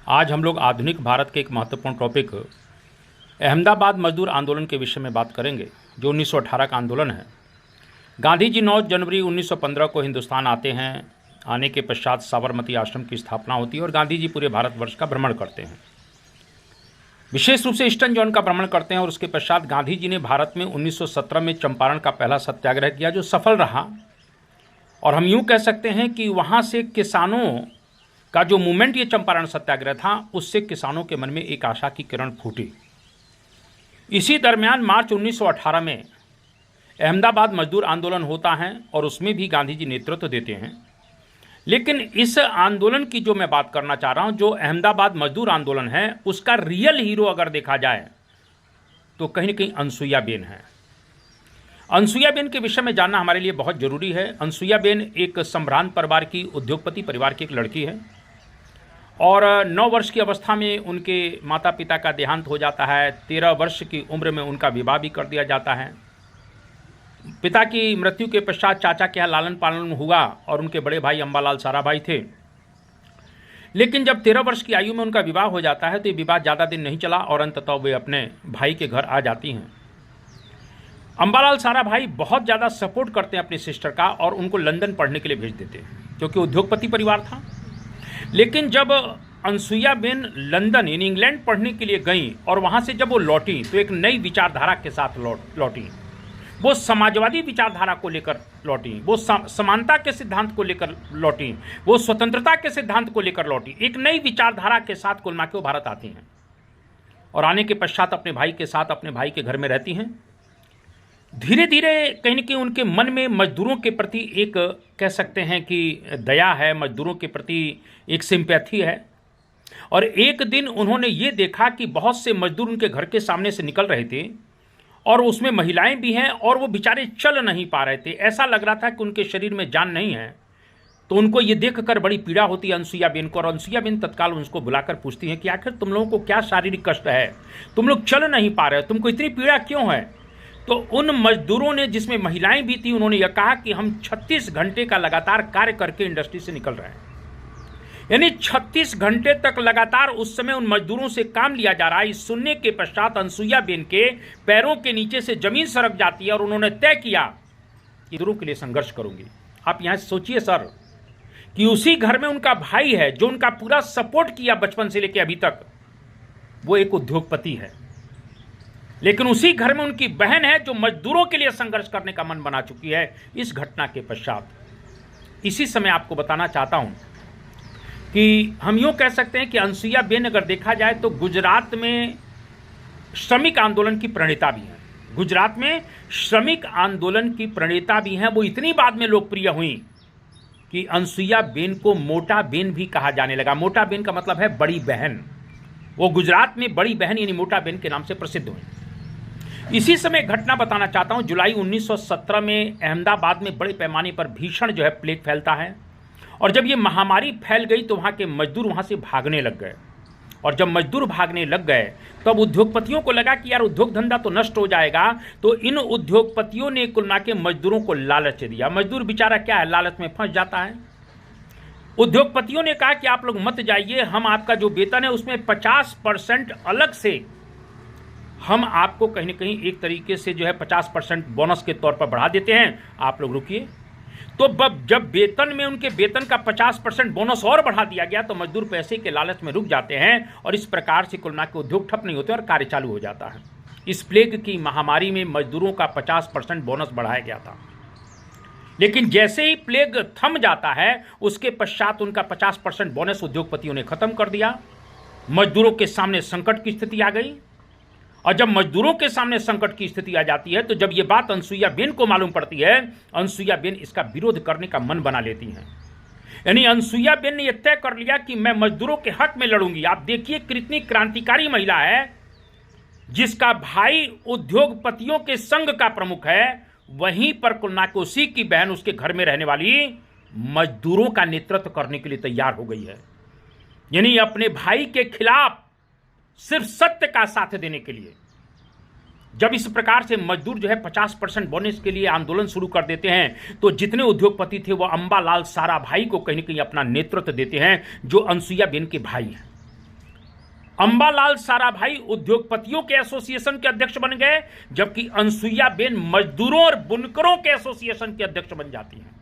आज हम लोग आधुनिक भारत के एक महत्वपूर्ण टॉपिक अहमदाबाद मजदूर आंदोलन के विषय में बात करेंगे, जो 1918 का आंदोलन है। गांधी जी 9 जनवरी 1915 को हिंदुस्तान आते हैं। आने के पश्चात साबरमती आश्रम की स्थापना होती है और गांधी जी पूरे भारतवर्ष का भ्रमण करते हैं, विशेष रूप से ईस्टर्न जोन का भ्रमण करते हैं। और उसके पश्चात गांधी जी ने भारत में 1917 में चंपारण का पहला सत्याग्रह किया, जो सफल रहा। और हम यूँ कह सकते हैं कि वहाँ से किसानों का जो मूवमेंट, ये चंपारण सत्याग्रह था, उससे किसानों के मन में एक आशा की किरण फूटी। इसी दरमियान मार्च 1918 में अहमदाबाद मजदूर आंदोलन होता है और उसमें भी गांधी जी नेतृत्व देते हैं। लेकिन इस आंदोलन की जो मैं बात करना चाह रहा हूं, जो अहमदाबाद मजदूर आंदोलन है, उसका रियल हीरो अगर देखा जाए तो कहीं न कहीं अनसुईयाबेन है। अनसुईयाबेन के विषय में जानना हमारे लिए बहुत जरूरी है। अनसुईयाबेन एक संभ्रांत परिवार की, उद्योगपति परिवार की एक लड़की है और 9 वर्ष की अवस्था में उनके माता पिता का देहांत हो जाता है। 13 वर्ष की उम्र में उनका विवाह भी कर दिया जाता है। पिता की मृत्यु के पश्चात चाचा के यहाँ लालन पालन हुआ और उनके बड़े भाई अंबालाल साराभाई थे। लेकिन जब 13 वर्ष की आयु में उनका विवाह हो जाता है तो ये विवाह ज़्यादा दिन नहीं चला और अंततः वे अपने भाई के घर आ जाती हैं। अंबालाल साराभाई बहुत ज़्यादा सपोर्ट करते हैं अपनी सिस्टर का और उनको लंदन पढ़ने के लिए भेज देते हैं, क्योंकि उद्योगपति परिवार था। लेकिन जब अनसुईयाबेन लंदन यानी इंग्लैंड पढ़ने के लिए गई और वहाँ से जब वो लौटी तो एक नई विचारधारा के साथ लौटी। वो समाजवादी विचारधारा को लेकर लौटी, वो समानता के सिद्धांत को लेकर लौटी, वो स्वतंत्रता के सिद्धांत को लेकर लौटी। एक नई विचारधारा के साथ कुल मिला के वो भारत आती हैं और आने के पश्चात अपने भाई के साथ अपने भाई के घर में रहती हैं। धीरे धीरे कहीं न कहीं उनके मन में मजदूरों के प्रति एक, कह सकते हैं कि दया है, मजदूरों के प्रति एक सिंपैथी है। और एक दिन उन्होंने ये देखा कि बहुत से मजदूर उनके घर के सामने से निकल रहे थे और उसमें महिलाएं भी हैं और वो बेचारे चल नहीं पा रहे थे। ऐसा लग रहा था कि उनके शरीर में जान नहीं है। तो उनको ये देखकर बड़ी पीड़ा होती है अनसुईयाबेन को, और अनसुईयाबेन तत्काल उसको बुलाकर पूछती हैं कि आखिर तुम लोगों को क्या शारीरिक कष्ट है, तुम लोग चल नहीं पा रहे हो, तुमको इतनी पीड़ा क्यों है। तो उन मजदूरों ने, जिसमें महिलाएं भी थी, उन्होंने यह कहा कि हम 36 घंटे का लगातार कार्य करके इंडस्ट्री से निकल रहे हैं। यानी 36 घंटे तक लगातार उस समय उन मजदूरों से काम लिया जा रहा है। इस सुनने के पश्चात अनसुईयाबेन के पैरों के नीचे से जमीन सरक जाती है और उन्होंने तय किया कि मजदूरों के लिए संघर्ष करूंगी। आप यहां से सोचिए सर कि उसी घर में उनका भाई है जो उनका पूरा सपोर्ट किया बचपन से लेकर अभी तक, वो एक उद्योगपति है। लेकिन उसी घर में उनकी बहन है जो मजदूरों के लिए संघर्ष करने का मन बना चुकी है। इस घटना के पश्चात इसी समय आपको बताना चाहता हूं कि हम यूँ कह सकते हैं कि अनसुईयाबेन अगर देखा जाए तो गुजरात में श्रमिक आंदोलन की प्रणेता भी हैं। गुजरात में श्रमिक आंदोलन की प्रणेता भी हैं। वो इतनी बाद में लोकप्रिय हुई कि अनसुईयाबेन को मोटा बेन भी कहा जाने लगा। मोटा बेन का मतलब है बड़ी बहन। वो गुजरात में बड़ी बहन यानी मोटा बेन के नाम से प्रसिद्ध हुई। इसी समय घटना बताना चाहता हूँ। जुलाई 1917 में अहमदाबाद में बड़े पैमाने पर भीषण जो है प्लेग फैलता है और जब ये महामारी फैल गई तो वहाँ के मजदूर वहाँ से भागने लग गए। और जब मजदूर भागने लग गए तब उद्योगपतियों को लगा कि यार उद्योग धंधा तो नष्ट हो जाएगा। तो इन उद्योगपतियों ने कुल मिला के मजदूरों को लालच दिया। मजदूर बेचारा क्या है, लालच में फंस जाता है। उद्योगपतियों ने कहा कि आप लोग मत जाइए, हम आपका जो वेतन है उसमें 50% अलग से हम आपको कहीं ना कहीं एक तरीके से जो है 50% बोनस के तौर पर बढ़ा देते हैं, आप लोग रुकिए। तो जब वेतन में उनके वेतन का 50% बोनस और बढ़ा दिया गया तो मजदूर पैसे के लालच में रुक जाते हैं और इस प्रकार से कुल मिला के उद्योग ठप नहीं होते और कार्य चालू हो जाता है। इस प्लेग की महामारी में मजदूरों का 50% बोनस बढ़ाया गया था। लेकिन जैसे ही प्लेग थम जाता है उसके पश्चात उनका 50% बोनस उद्योगपतियों ने खत्म कर दिया। मजदूरों के सामने संकट की स्थिति आ गई और जब मजदूरों के सामने संकट की स्थिति आ जाती है तो जब ये बात अनसुईयाबेन को मालूम पड़ती है, अनसुईयाबेन इसका विरोध करने का मन बना लेती हैं। यानी अनसुईयाबेन ने यह तय कर लिया कि मैं मजदूरों के हक में लड़ूंगी। आप देखिए कितनी क्रांतिकारी महिला है, जिसका भाई उद्योगपतियों के संघ का प्रमुख है, वहीं पर कुलनाक उसी की बहन उसके घर में रहने वाली मजदूरों का नेतृत्व करने के लिए तैयार हो गई है। यानी अपने भाई के खिलाफ सिर्फ सत्य का साथ देने के लिए। जब इस प्रकार से मजदूर जो है 50% बोनस के लिए आंदोलन शुरू कर देते हैं तो जितने उद्योगपति थे वो अंबालाल साराभाई को कहीं न कहीं अपना नेतृत्व देते हैं, जो अनसुईयाबेन के भाई हैं। अंबालाल साराभाई उद्योगपतियों के एसोसिएशन के अध्यक्ष बन गए, जबकि अनसुईया बेन मजदूरों और बुनकरों के एसोसिएशन के अध्यक्ष बन जाती हैं।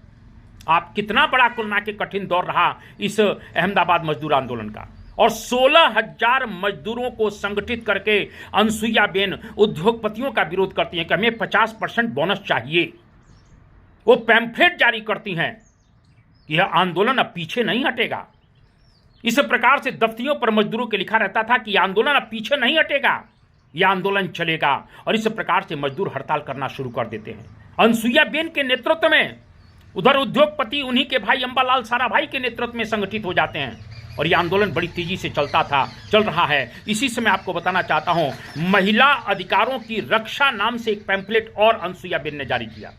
आप कितना बड़ा कुल के कठिन दौर रहा इस अहमदाबाद मजदूर आंदोलन का, और 16,000 मजदूरों को संगठित करके अनसुईया बेन उद्योगपतियों का विरोध करती हैं कि हमें 50% बोनस चाहिए। वो पैम्फलेट जारी करती हैं कि यह आंदोलन अब पीछे नहीं हटेगा। इस प्रकार से दफ्तरियों पर मजदूरों के लिखा रहता था कि यह आंदोलन अब पीछे नहीं हटेगा, यह आंदोलन चलेगा, और इस प्रकार से मजदूर हड़ताल करना शुरू कर देते हैं। अनसुईया बेन के नेतृत्व में उधर उद्योगपति उन्हीं के भाई अंबालाल साराभाई के नेतृत्व में संगठित हो जाते हैं, और यह आंदोलन बड़ी तेजी से चल रहा है। इसी से मैं आपको बताना चाहता हूं, महिला अधिकारों की रक्षा नाम से एक पैम्फलेट और अनसुईया बेन ने जारी किया,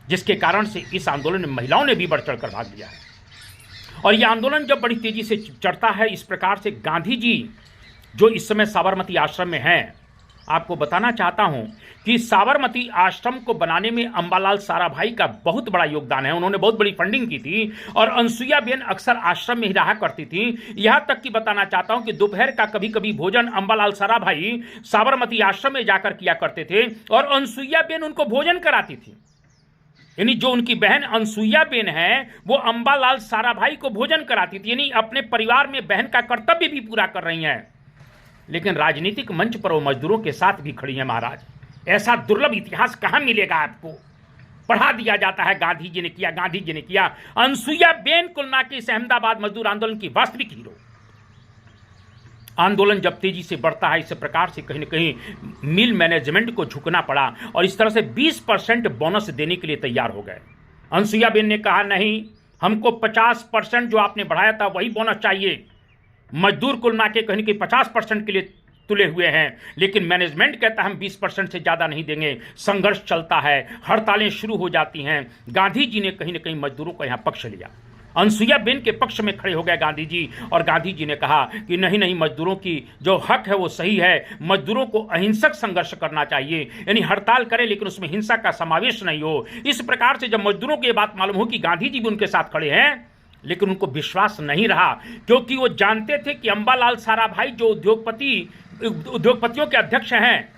जिसके कारण से इस आंदोलन में महिलाओं ने भी बढ़ चढ़कर भाग लिया है। और यह आंदोलन जब बड़ी तेजी से चढ़ता है, इस प्रकार से गांधी जी जो इस समय साबरमती आश्रम में हैं, आपको बताना चाहता हूं कि साबरमती आश्रम को बनाने में अंबालाल साराभाई का बहुत बड़ा योगदान है। उन्होंने बहुत बड़ी फंडिंग की थी, और अनसुईया बेन अक्सर आश्रम में ही रहा करती थी। यहां तक कि बताना चाहता हूं कि दोपहर का कभी कभी भोजन अंबालाल साराभाई साबरमती आश्रम में जाकर किया करते थे, और अनसुईया बेन उनको भोजन कराती थी। यानी जो उनकी बहन अनसुईया बेन है, वो अंबालाल साराभाई को भोजन कराती थी, यानी अपने परिवार में बहन का कर्तव्य भी पूरा कर रही हैं। लेकिन राजनीतिक मंच पर वो मजदूरों के साथ भी खड़ी है। महाराज, ऐसा दुर्लभ इतिहास कहां मिलेगा आपको? पढ़ा दिया जाता है गांधी जी ने किया, गांधी जी ने किया। अनसुईया बेन कुल के इस अहमदाबाद मजदूर आंदोलन की वास्तविक हीरो। आंदोलन जब तेजी से बढ़ता है, इस प्रकार से कहीं न कहीं मिल मैनेजमेंट को झुकना पड़ा, और इस तरह से 20% बोनस देने के लिए तैयार हो गए। अनसुईया बेन ने कहा, नहीं, हमको 50% जो आपने बढ़ाया था वही बोनस चाहिए। मजदूर कुल के कहीं न कहीं 50% के लिए तुले हुए हैं, लेकिन मैनेजमेंट कहता है हम 20% से ज़्यादा नहीं देंगे। संघर्ष चलता है, हड़तालें शुरू हो जाती हैं। गांधी जी ने कहीं न कहीं मजदूरों का यहाँ पक्ष लिया। अनसुईया बेन के पक्ष में खड़े हो गए गांधी जी, और गांधी जी ने कहा कि नहीं, मजदूरों की जो हक है वो सही है, मजदूरों को अहिंसक संघर्ष करना चाहिए, यानी हड़ताल करें लेकिन उसमें हिंसा का समावेश नहीं हो। इस प्रकार से जब मजदूरों को ये बात मालूम हो कि गांधी जी भी उनके साथ खड़े हैं, लेकिन उनको विश्वास नहीं रहा, क्योंकि वो जानते थे कि अंबालाल साराभाई जो उद्योगपतियों के अध्यक्ष हैं,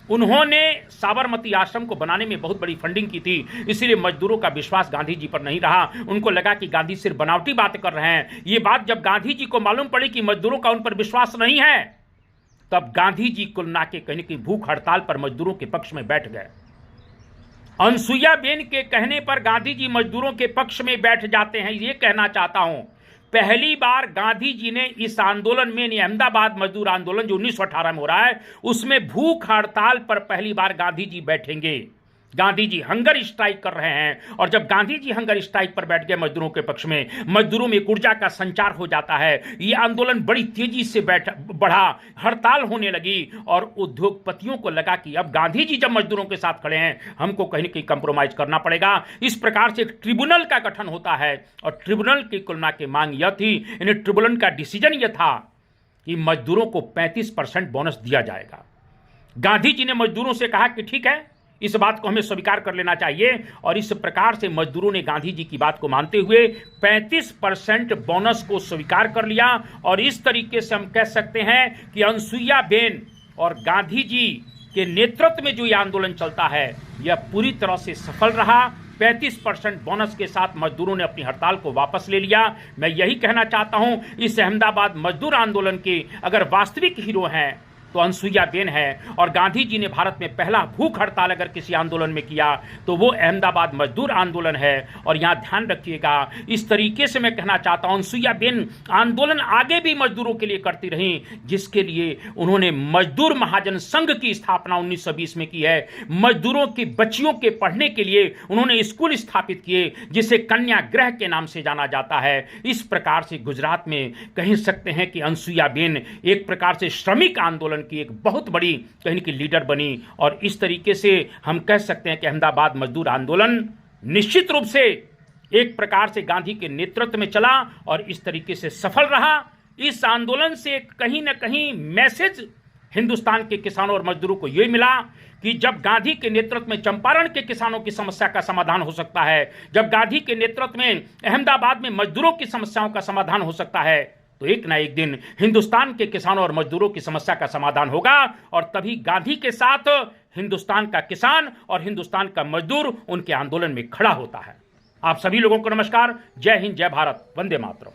उन्होंने साबरमती आश्रम को बनाने में बहुत बड़ी फंडिंग की थी। इसीलिए मजदूरों का विश्वास गांधी जी पर नहीं रहा। उनको लगा कि गांधी सिर्फ बनावटी बात कर रहे हैं। ये बात जब गांधी जी को मालूम पड़ी कि मजदूरों का उन पर विश्वास नहीं है, तब गांधी जी कुल के कहीं की भूख हड़ताल पर मजदूरों के पक्ष में बैठ गए। अनसुईया बेन के कहने पर गांधी जी मजदूरों के पक्ष में बैठ जाते हैं। ये कहना चाहता हूं, पहली बार गांधी जी ने इस आंदोलन में, अहमदाबाद मजदूर आंदोलन जो 1918 में हो रहा है, उसमें भूख हड़ताल पर पहली बार गांधी जी बैठेंगे। गांधी जी हंगर स्ट्राइक कर रहे हैं, और जब गांधी जी हंगर स्ट्राइक पर बैठ गए मजदूरों के पक्ष में, मजदूरों में एक ऊर्जा का संचार हो जाता है। यह आंदोलन बड़ी तेजी से बढ़ा, हड़ताल होने लगी, और उद्योगपतियों को लगा कि अब गांधी जी जब मजदूरों के साथ खड़े हैं, हमको कहीं न कहीं कंप्रोमाइज करना पड़ेगा। इस प्रकार से एक ट्रिब्यूनल का गठन होता है, और ट्रिब्यूनल की कुल के मांग यह थी, यानी ट्रिब्यूनल का डिसीजन यह था कि मजदूरों को 35% बोनस दिया जाएगा। गांधी जी ने मजदूरों से कहा कि ठीक है, इस बात को हमें स्वीकार कर लेना चाहिए, और इस प्रकार से मजदूरों ने गांधी जी की बात को मानते हुए 35% बोनस को स्वीकार कर लिया। और इस तरीके से हम कह सकते हैं कि अनसुईया बेन और गांधी जी के नेतृत्व में जो ये आंदोलन चलता है, यह पूरी तरह से सफल रहा। 35% बोनस के साथ मजदूरों ने अपनी हड़ताल को वापस ले लिया। मैं यही कहना चाहता हूं, इस अहमदाबाद मजदूर आंदोलन के अगर वास्तविक हीरो हैं तो अनसुईया बेन है, और गांधी जी ने भारत में पहला भूख हड़ताल अगर किसी आंदोलन में किया तो वो अहमदाबाद मजदूर आंदोलन है। और यहाँ ध्यान रखिएगा, इस तरीके से मैं कहना चाहता हूँ, अनसुईया बेन आंदोलन आगे भी मजदूरों के लिए करती रही, जिसके लिए उन्होंने मजदूर महाजन संघ की स्थापना 1920 में की है। मजदूरों की बच्चियों के पढ़ने के लिए उन्होंने स्कूल स्थापित किए, जिसे कन्या गृह के नाम से जाना जाता है। इस प्रकार से गुजरात में कह सकते हैं कि अनसुईया बेन एक प्रकार से श्रमिक आंदोलन की एक बहुत बड़ी कहीं की लीडर बनी। और इस तरीके से हम कह सकते हैं कि अहमदाबाद मजदूर आंदोलन निश्चित रूप से एक प्रकार से गांधी के नेतृत्व में चला और इस तरीके से सफल रहा। इस आंदोलन से कहीं ना कहीं मैसेज हिंदुस्तान के किसानों और मजदूरों को यही मिला कि जब गांधी के नेतृत्व में चंपारण के किसानों की समस्या का समाधान हो सकता है, जब गांधी के नेतृत्व में अहमदाबाद में मजदूरों की समस्याओं का समाधान हो सकता है, तो एक ना एक दिन हिंदुस्तान के किसानों और मजदूरों की समस्या का समाधान होगा और तभी गांधी के साथ हिंदुस्तान का किसान और हिंदुस्तान का मजदूर उनके आंदोलन में खड़ा होता है। आप सभी लोगों को नमस्कार। जय हिंद, जय भारत, वंदे मातरम।